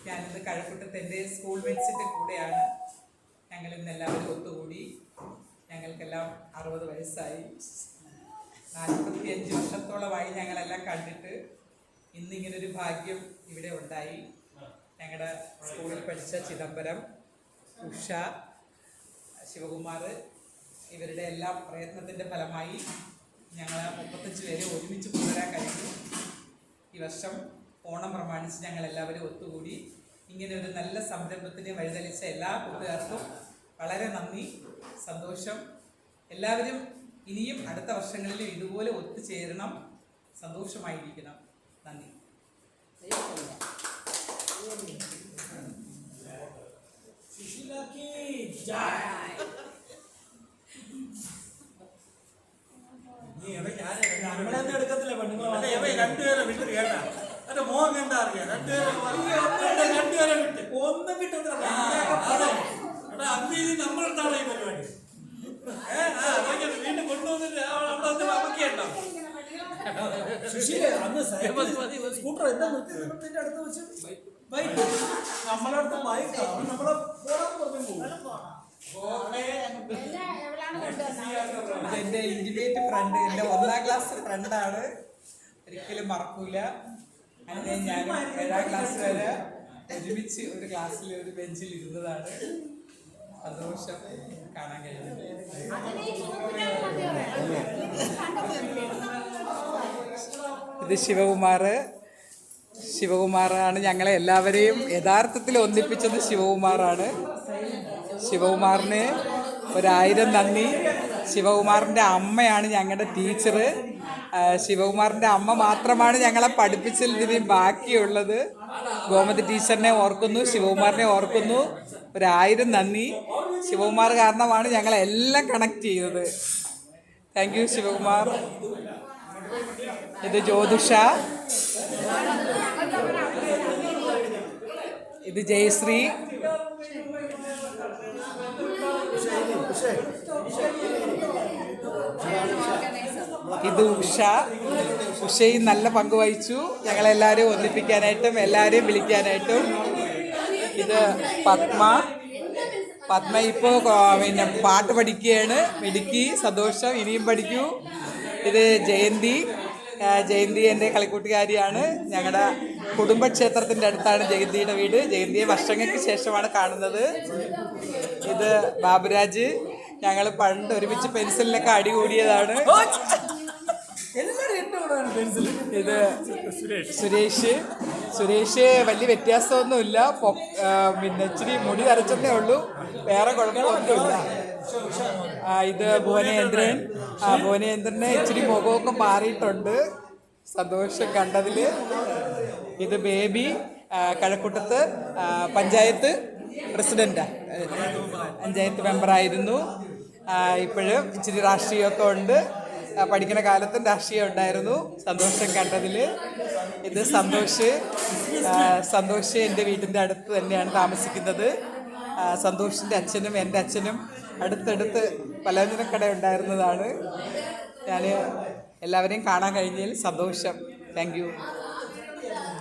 ഞാനിന്ന് കഴക്കൂട്ടത്ത് എൻ്റെ സ്കൂൾ മേറ്റ്സിൻ്റെ കൂടെയാണ്. ഞങ്ങളിന്ന് എല്ലാവരും ഒത്തുകൂടി. ഞങ്ങൾക്കെല്ലാം 60 വയസ്സായി. 45 വർഷത്തോളമായി ഞങ്ങളെല്ലാം കണ്ടിട്ട് ഇന്നിങ്ങനൊരു ഭാഗ്യം ഇവിടെ ഉണ്ടായി. ഞങ്ങളുടെ സ്കൂളിൽ പഠിച്ച ചിദംബരം, ഉഷ, ശിവകുമാർ ഇവരുടെ എല്ലാം പ്രയത്നത്തിൻ്റെ ഫലമായി ഞങ്ങൾ 35 പേരെ ഒരുമിച്ച് കൊണ്ടുവരാൻ കഴിഞ്ഞു. ഈ വർഷം ഓണം പ്രമാണിച്ച് ഞങ്ങളെല്ലാവരും ഒത്തുകൂടി. ഇങ്ങനെ ഒരു നല്ല സംരംഭത്തിന് വഴിതെളിച്ച എല്ലാ കൂട്ടുകാർക്കും വളരെ നന്ദി, സന്തോഷം. എല്ലാവരും ഇനിയും അടുത്ത വർഷങ്ങളിലും ഇതുപോലെ ഒത്തുചേരണം, സന്തോഷമായിരിക്കണം. നന്ദി. നമ്മളെന്താ എടുക്കത്തില്ല രണ്ടുപേരെ വിട്ട് കേട്ടാ എന്റെ മോൻ കണ്ടാ അറിയാം. രണ്ടുപേരെ വിട്ട് ഒന്നും കിട്ടുന്നില്ല. അന്ന് നമ്മളെടുത്താണ് ഈ പരിപാടി. വീണ്ടും കൊണ്ടുവന്നിട്ട് അവിടെ അമ്മക്കുണ്ടോ സ്കൂട്ടർ എന്താ അടുത്ത് വെച്ച് ബൈക്ക് നമ്മളടുത്ത് ബൈക്ക് നമ്മളെ ഇതെൻ്റെ ഇന്റിമേറ്റ് ഫ്രണ്ട്, എൻ്റെ 1ാം ക്ലാസ് ഫ്രണ്ടാണ്. ഒരിക്കലും മറക്കൂല. അങ്ങനെ ഞാനും 7ാം ക്ലാസ് വരെ ഒരുമിച്ച് ഒരു ക്ലാസ്സിൽ ഒരു ബെഞ്ചിൽ ഇരുന്നതാണ്. സന്തോഷം കാണാൻ കഴിയുന്നത്. ഇത് ശിവകുമാറാണ് ഞങ്ങളെ എല്ലാവരെയും യഥാർത്ഥത്തിൽ ഒന്നിപ്പിച്ചത്. ശിവകുമാറാണ്. ശിവകുമാറിന് 1000 നന്ദി. ശിവകുമാറിൻ്റെ അമ്മയാണ് ഞങ്ങളുടെ ടീച്ചർ. ശിവകുമാറിൻ്റെ അമ്മ മാത്രമാണ് ഞങ്ങളെ പഠിപ്പിച്ചതിന് ബാക്കിയുള്ളത്. ഗോമതി ടീച്ചറിനെ ഓർക്കുന്നു, ശിവകുമാറിനെ ഓർക്കുന്നു. 1000 നന്ദി. ശിവകുമാർ കാരണമാണ് ഞങ്ങളെല്ലാം കണക്ട് ചെയ്തത്. Thank you Sivakumar. ഇത് ജ്യോതിഷ, ഇത് ജയശ്രീ, ഇത് ഉഷ. ഉഷയും നല്ല പങ്ക് വഹിച്ചു ഞങ്ങളെല്ലാവരെയും ഒന്നിപ്പിക്കാനായിട്ടും എല്ലാവരെയും വിളിക്കാനായിട്ടും. ഇത് പത്മ ഇപ്പോൾ പിന്നെ പാട്ട് പഠിക്കുകയാണ്. മിടുക്കി, സന്തോഷം, ഇനിയും പഠിക്കൂ. ഇത് ജയന്തി എൻ്റെ കളിക്കൂട്ടുകാരിയാണ്. ഞങ്ങളുടെ കുടുംബക്ഷേത്രത്തിൻ്റെ അടുത്താണ് ജയന്തിയുടെ വീട്. ജയന്തിയെ വർഷങ്ങൾക്ക് ശേഷമാണ് കാണുന്നത്. ഇത് ബാബുരാജ്, ഞങ്ങൾ പണ്ട് ഒരുമിച്ച് പെൻസിലിനൊക്കെ അടികൂടിയതാണ്. ഇത് സുരേഷ് വലിയ വ്യത്യാസമൊന്നുമില്ല. പിന്നെ ഇച്ചിരി മുടി നരച്ചതേ ഉള്ളൂ, വേറെ കുഴപ്പമൊന്നുമില്ല. ഇത് ഭുവനേന്ദ്രന് ഇച്ചിരി മുഖമൊക്കെ മാറിയിട്ടുണ്ട്. സന്തോഷം കണ്ടതിൽ. ഇത് ബേബി, കഴക്കൂട്ടത്ത് പഞ്ചായത്ത് പഞ്ചായത്ത് മെമ്പറായിരുന്നു. ഇപ്പോഴും ഇച്ചിരി രാഷ്ട്രീയമൊക്കെ ഉണ്ട്. പഠിക്കുന്ന കാലത്തും രാഷ്ട്രീയം ഉണ്ടായിരുന്നു. സന്തോഷം കണ്ടതിൽ. ഇത് സന്തോഷ് എൻ്റെ വീട്ടിൻ്റെ അടുത്ത് തന്നെയാണ് താമസിക്കുന്നത്. സന്തോഷിൻ്റെ അച്ഛനും എൻ്റെ അച്ഛനും അടുത്തടുത്ത് പലചരക്കട ഉണ്ടായിരുന്നതാണ്. ഞാൻ എല്ലാവരെയും കാണാൻ കഴിഞ്ഞതിൽ സന്തോഷം. Thank you.